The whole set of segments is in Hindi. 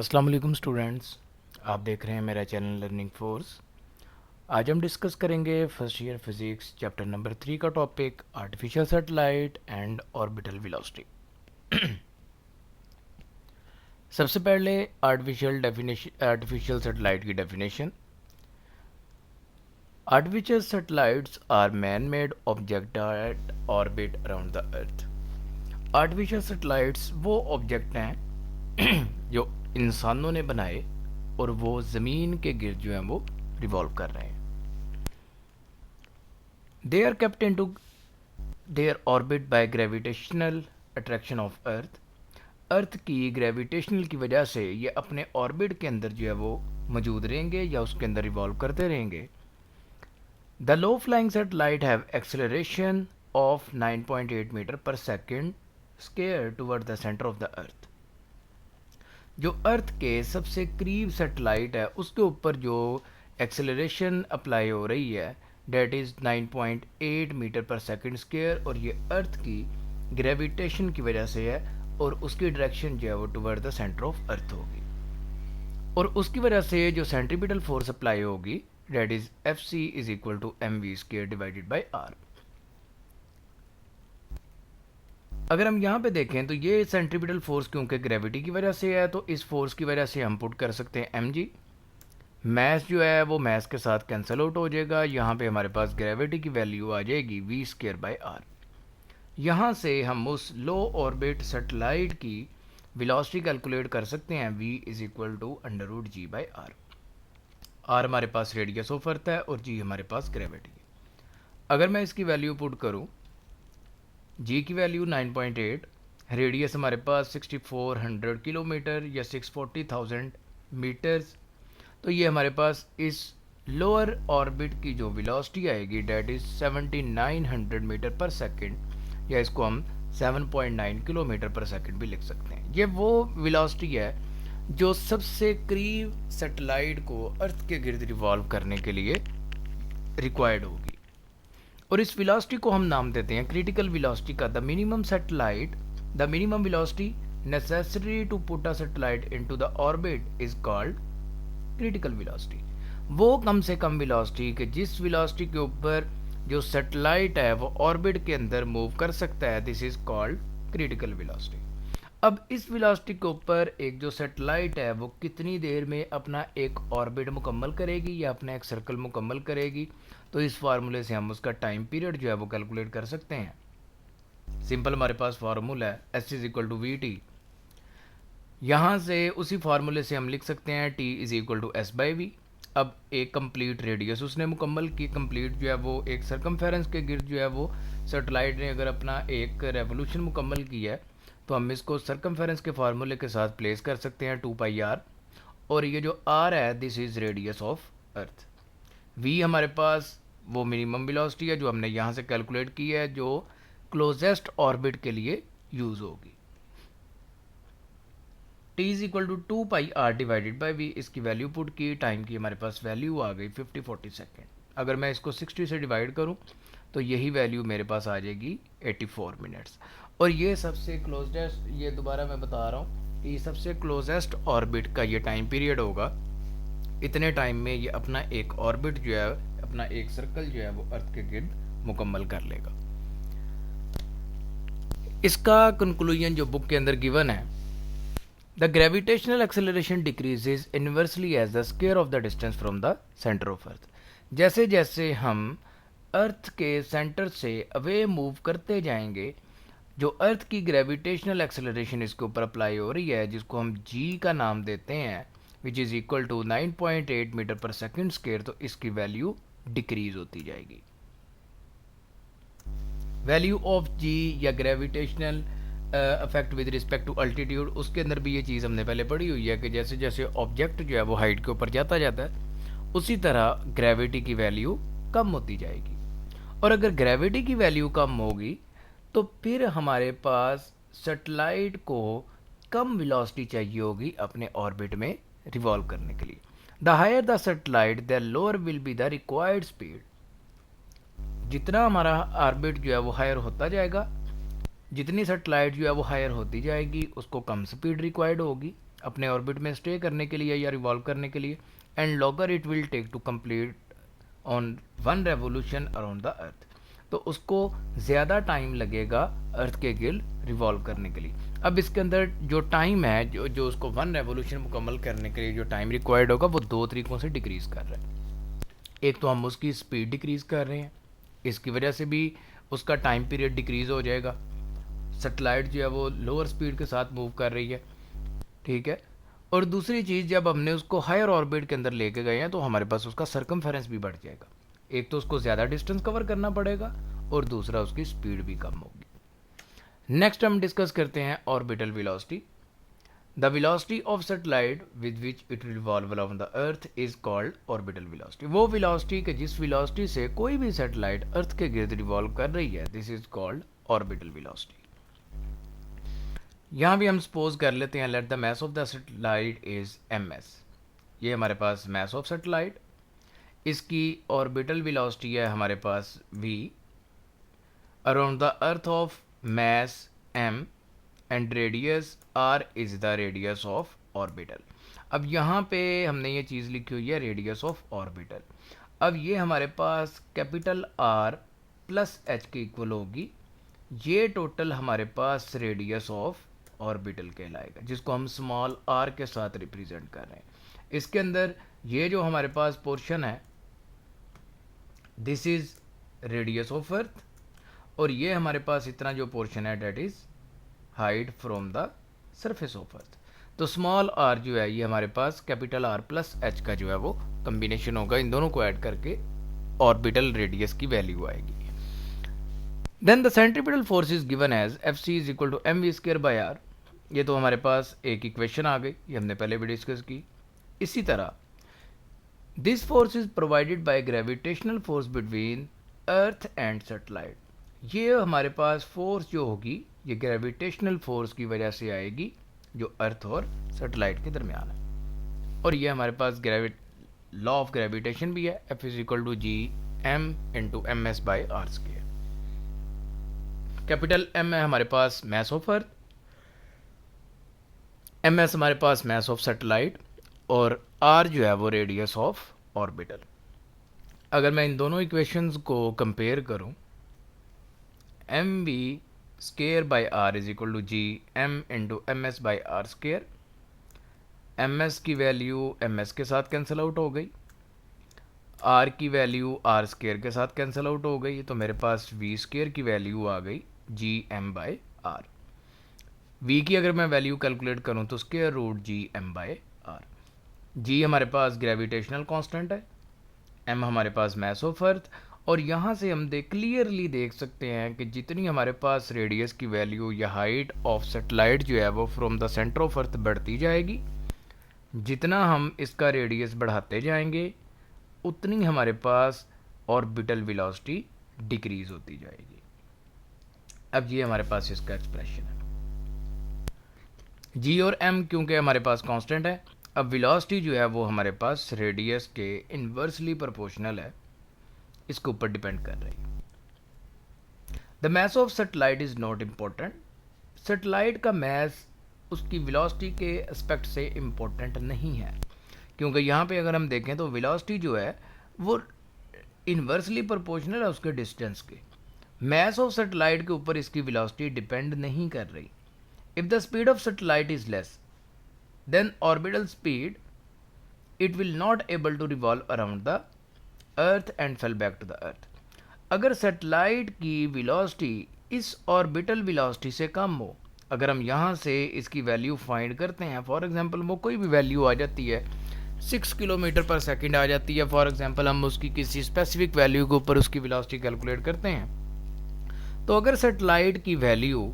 अस्सलाम वालेकुम स्टूडेंट्स, आप देख रहे हैं मेरा चैनल लर्निंग फोर्स। आज हम डिस्कस करेंगे first year physics chapter number 3 का topic artificial satellite and orbital velocity. सबसे पहले आर्टिफिशियल सैटेलाइट की definition. Artificial satellites are man made object that orbit around the earth. Artificial satellites वो ऑब्जेक्ट हैं जो इंसानों ने बनाए और वो ज़मीन के गिर्द जो हैं वो रिवॉल्व कर रहे हैं। They are kept in to their orbit by gravitational attraction of earth की ग्रेविटेशनल की वजह से ये अपने ऑर्बिट के अंदर जो है वो मौजूद रहेंगे या उसके अंदर रिवॉल्व करते रहेंगे। The low flying satellite have acceleration of 9.8 metre per second square toward the centre of the earth. जो अर्थ के सबसे करीब सैटेलाइट है उसके ऊपर जो एक्सेलरेशन अप्लाई हो रही है that is 9.8 metre per second square, और ये अर्थ की ग्रेविटेशन की वजह से है और उसकी डायरेक्शन जो है वो toward the centre of earth होगी, और उसकी वजह से जो सेंट्रीपिटल फोर्स अप्लाई होगी that is f c is equal to m v square divided by r. अगर हम यहाँ पे देखें तो ये सेंट्रीपिटल फोर्स क्योंकि ग्रेविटी की वजह से है तो इस फोर्स की वजह से हम पुट कर सकते हैं एम जी। मैस जो है वो मैस के साथ कैंसिल आउट हो जाएगा। यहाँ पे हमारे पास ग्रेविटी की वैल्यू आ जाएगी वी स्क्वायर बाई आर। यहाँ से हम उस लो ऑर्बिट सैटेलाइट की वेलोसिटी कैलकुलेट कर सकते हैं v is equal to under root g by r. R हमारे पास रेडियस ऑफ अर्थ है और जी हमारे पास ग्रेविटी है। अगर मैं इसकी वैल्यू पुट करूँ, जी की वैल्यू 9.8, रेडियस हमारे पास 6400 किलोमीटर या 640,000 मीटर्स, तो ये हमारे पास इस लोअर ऑर्बिट की जो वेलोसिटी आएगी डेट इज़ 7900 मीटर पर सेकंड, या इसको हम 7.9 किलोमीटर पर सेकंड भी लिख सकते हैं। ये वो वेलोसिटी है जो सबसे करीब सैटेलाइट को अर्थ के गिर्द रिवॉल्व करने के लिए रिक्वायर्ड होगी, और इस वेलोसिटी को हम नाम देते हैं क्रिटिकल वेलोसिटी का। The minimum velocity necessary to put a satellite into the orbit is called critical velocity. वो कम से कम वेलोसिटी कि जिस वेलोसिटी के ऊपर जो सैटेलाइट है वो ऑर्बिट के अंदर मूव कर सकता है, this is called critical velocity. अब इस वेलोसिटी के ऊपर एक जो सैटेलाइट है वो कितनी देर में अपना एक ऑर्बिट मुकम्मल करेगी या अपना एक सर्कल मुकम्मल करेगी, तो इस फार्मूले से हम उसका टाइम पीरियड जो है वो कैलकुलेट कर सकते हैं। सिंपल हमारे पास फार्मूला है s is equal to v t. यहाँ से उसी फार्मूले से हम लिख सकते हैं t is equal to s by v. अब एक कंप्लीट रेडियस उसने मुकम्मल की, कंप्लीट जो है वो एक सरकमफेरेंस के गिर्द जो है वो सैटेलाइट ने अगर अपना एक रेवोल्यूशन मुकम्मल किया है तो हम इसको सरकमफेरेंस के फार्मूले के साथ प्लेस कर सकते हैं 2πr, और ये जो r है this is radius of earth. v हमारे पास वो मिनिमम वेलोसिटी है जो हमने यहाँ से कैलकुलेट की है जो क्लोजेस्ट ऑर्बिट के लिए यूज़ होगी। t is equal to 2πr divided by v, इसकी वैल्यू पुट की, टाइम की हमारे पास वैल्यू आ गई 50-40 सेकेंड। अगर मैं इसको 60 से डिवाइड करूँ तो यही वैल्यू मेरे पास आ जाएगी 84 मिनट्स। और ये सबसे क्लोजेस्ट, ये दोबारा मैं बता रहा हूँ कि सबसे क्लोजेस्ट ऑर्बिट का ये टाइम पीरियड होगा। इतने टाइम में ये अपना एक ऑर्बिट जो है, अपना एक सर्कल जो है वो अर्थ के गिर्द मुकम्मल कर लेगा। इसका कंक्लूजन जो बुक के अंदर गिवन है, the gravitational acceleration decreases inversely as the square of the distance from the centre of earth. जैसे जैसे हम अर्थ के सेंटर से अवे मूव करते जाएंगे, जो अर्थ की ग्रेविटेशनल एक्सेलरेशन इसके ऊपर अप्लाई हो रही है जिसको हम जी का नाम देते हैं, which is equal to 9.8 metre per second square, तो इसकी वैल्यू डिक्रीज होती जाएगी। वैल्यू ऑफ जी या gravitational affect with respect to altitude, उसके अंदर भी ये चीज़ हमने पहले पढ़ी हुई है कि जैसे जैसे ऑब्जेक्ट जो है वो हाइट के ऊपर जाता जाता है उसी तरह ग्रेविटी की वैल्यू कम होती जाएगी, और अगर ग्रेविटी की वैल्यू कम होगी तो फिर हमारे पास सैटेलाइट को कम वेलोसिटी चाहिए होगी अपने ऑर्बिट में रिवॉल्व करने के लिए। The higher the satellite the lower will be the required speed. जितना हमारा ऑर्बिट जो है वो हायर होता जाएगा, जितनी सैटेलाइट जो है वो हायर होती जाएगी उसको कम स्पीड रिक्वायर्ड होगी, अपने ऑर्बिट में स्टे करने के लिए या रिवॉल्व करने के लिए, and longer it will take to complete on 1 revolution around the earth. तो उसको ज़्यादा टाइम लगेगा अर्थ के गिर्द रिवॉल्व करने के लिए। अब इसके अंदर जो टाइम है, जो उसको 1 रेवोल्यूशन मुकम्मल करने के लिए जो टाइम रिक्वायर्ड होगा, वो 2 तरीक़ों से डिक्रीज़ कर रहा है। एक तो हम उसकी स्पीड डिक्रीज़ कर रहे हैं, इसकी वजह से भी उसका टाइम पीरियड डिक्रीज़ हो जाएगा। सैटेलाइट जो है वो लोअर स्पीड के साथ मूव कर रही है, ठीक है। और दूसरी चीज़, जब हमने उसको हायर ऑर्बिट के अंदर लेके गए हैं तो हमारे पास उसका सरकमफेरेंस भी बढ़ जाएगा। एक तो उसको ज़्यादा डिस्टेंस कवर करना पड़ेगा और दूसरा उसकी स्पीड भी कम होगी। नेक्स्ट हम डिस्कस करते हैं orbital velocity. The velocity of satellite with which it revolve around the earth is called orbital velocity. वो वेलोसिटी के जिस वेलोसिटी से कोई भी सैटेलाइट अर्थ के गिर्द रिवॉल्व कर रही है, this is called orbital velocity. यहाँ भी हम सपोज कर लेते हैं, let the mass of the satellite is ms। ये हमारे पास मास ऑफ सैटेलाइट, इसकी ऑर्बिटल वेलोसिटी है हमारे पास v, around the earth of mass m and radius r is the radius of orbital. अब यहाँ पे हमने ये चीज़ लिखी हुई है रेडियस ऑफ ऑर्बिटल। अब ये हमारे पास कैपिटल R प्लस h के इक्वल होगी। ये टोटल हमारे पास रेडियस ऑफ ऑर्बिटल कहलाएगा, जिसको हम स्मॉल r के साथ रिप्रेजेंट कर रहे हैं। इसके अंदर ये जो हमारे पास पोर्शन है, this is radius of earth, और ये हमारे पास इतना जो पोर्शन है that is height from the surface of earth. तो स्मॉल r जो है ये हमारे पास कैपिटल R प्लस h का जो है वो कम्बिनेशन होगा, इन दोनों को ऐड करके ऑर्बिटल रेडियस की वैल्यू आएगी। Then the centripetal force is given as Fc is equal to mv²/r। ये तो हमारे पास एक इक्वेशन आ गई, ये हमने पहले भी डिस्कस की। इसी तरह this force is provided by gravitational force between earth and satellite. ये हमारे पास फोर्स जो होगी ये ग्रेविटेशनल फोर्स की वजह से आएगी जो अर्थ और सैटेलाइट के दरमियान है। और ये हमारे पास लॉ ऑफ ग्रेविटेशन भी है, F is equal to g m into ms/r²। Capital M है हमारे पास मास ऑफ अर्थ, ms हमारे पास मास ऑफ सैटेलाइट, और r जो है वो रेडियस ऑफ ऑर्बिटल। अगर मैं इन दोनों इक्वेशंस को कंपेयर करूं, mv²/r is equal to g m into ms/r²। ms की वैल्यू ms के साथ कैंसिल आउट हो गई, r की वैल्यू r² के साथ कैंसिल आउट हो गई, तो मेरे पास v² की वैल्यू आ गई gm/r। v की अगर मैं वैल्यू कैलकुलेट करूं तो स्क्वायर रूट gm/r। g हमारे पास ग्रेविटेशनल कांस्टेंट है, m हमारे पास मास ऑफ अर्थ, और यहाँ से हम क्लियरली देख सकते हैं कि जितनी हमारे पास रेडियस की वैल्यू या हाइट ऑफ सैटेलाइट जो है वो फ्रॉम द सेंटर ऑफ अर्थ बढ़ती जाएगी, जितना हम इसका रेडियस बढ़ाते जाएंगे उतनी हमारे पास ऑर्बिटल वेलोसिटी डिक्रीज होती जाएगी। अब ये हमारे पास इसका एक्सप्रेशन है। जी और एम क्योंकि हमारे पास कांस्टेंट है, अब वेलोसिटी जो है वो हमारे पास रेडियस के इन्वर्सली प्रोपोर्शनल है, इसके ऊपर डिपेंड कर रही है। The mass of satellite is not important. Satellite का मास उसकी वेलोसिटी के एस्पेक्ट से इम्पोर्टेंट नहीं है, क्योंकि यहाँ पे अगर हम देखें तो वेलोसिटी जो है वो इन्वर्सली प्रोपोर्शनल है उसके डिस्टेंस के। मास ऑफ सैटेलाइट के ऊपर इसकी वेलोसिटी डिपेंड नहीं कर रही। If the speed of satellite is less than orbital speed, it will not able to revolve around the earth and fell back to the earth. अगर सैटेलाइट की वेलोसिटी इस ऑर्बिटल वेलोसिटी से कम हो, अगर हम यहाँ से इसकी वैल्यू फाइंड करते हैं, फॉर एग्जांपल वो कोई भी वैल्यू आ जाती है 6 किलोमीटर पर सेकंड आ जाती है, फॉर एग्जांपल हम उसकी किसी स्पेसिफिक वैल्यू के ऊपर उसकी वेलोसिटी कैलकुलेट करते हैं, तो अगर सैटेलाइट की वैल्यू,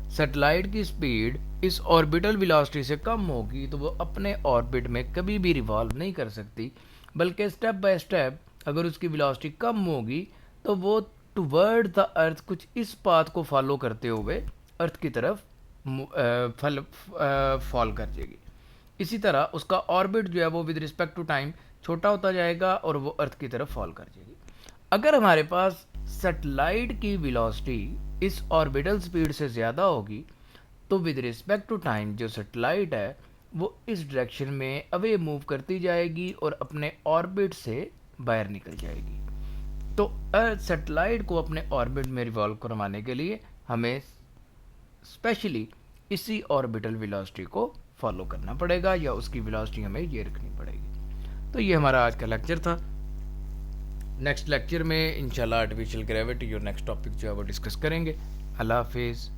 सैटेलाइट की स्पीड इस ऑर्बिटल वेलोसिटी से कम होगी तो वो अपने ऑर्बिट में कभी भी रिवॉल्व नहीं कर सकती, बल्कि स्टेप बाय स्टेप अगर उसकी वेलोसिटी कम होगी तो वो टुवर्ड द अर्थ कुछ इस पाथ को फॉलो करते हुए अर्थ की तरफ फॉल कर जाएगी। इसी तरह उसका ऑर्बिट जो है वो विद रिस्पेक्ट टू टाइम छोटा होता जाएगा और वो अर्थ की तरफ फॉल कर जाएगी। अगर हमारे पास सैटेलाइट की वेलोसिटी इस ऑर्बिटल स्पीड से ज़्यादा होगी तो विद रिस्पेक्ट टू टाइम जो सैटेलाइट है वो इस डायरेक्शन में अवे मूव करती जाएगी और अपने ऑर्बिट से बाहर निकल जाएगी। तो अर्थ सैटेलाइट को अपने ऑर्बिट में रिवॉल्व करवाने के लिए हमें स्पेशली इसी ऑर्बिटल वेलोसिटी को फॉलो करना पड़ेगा, या उसकी वेलोसिटी हमें ये रखनी पड़ेगी। तो ये हमारा आज का लेक्चर था। नेक्स्ट लेक्चर में इंशाल्लाह आर्टिफिशियल ग्रेविटी और नेक्स्ट टॉपिक जो है वो डिस्कस करेंगे। अल्लाह हाफिज़।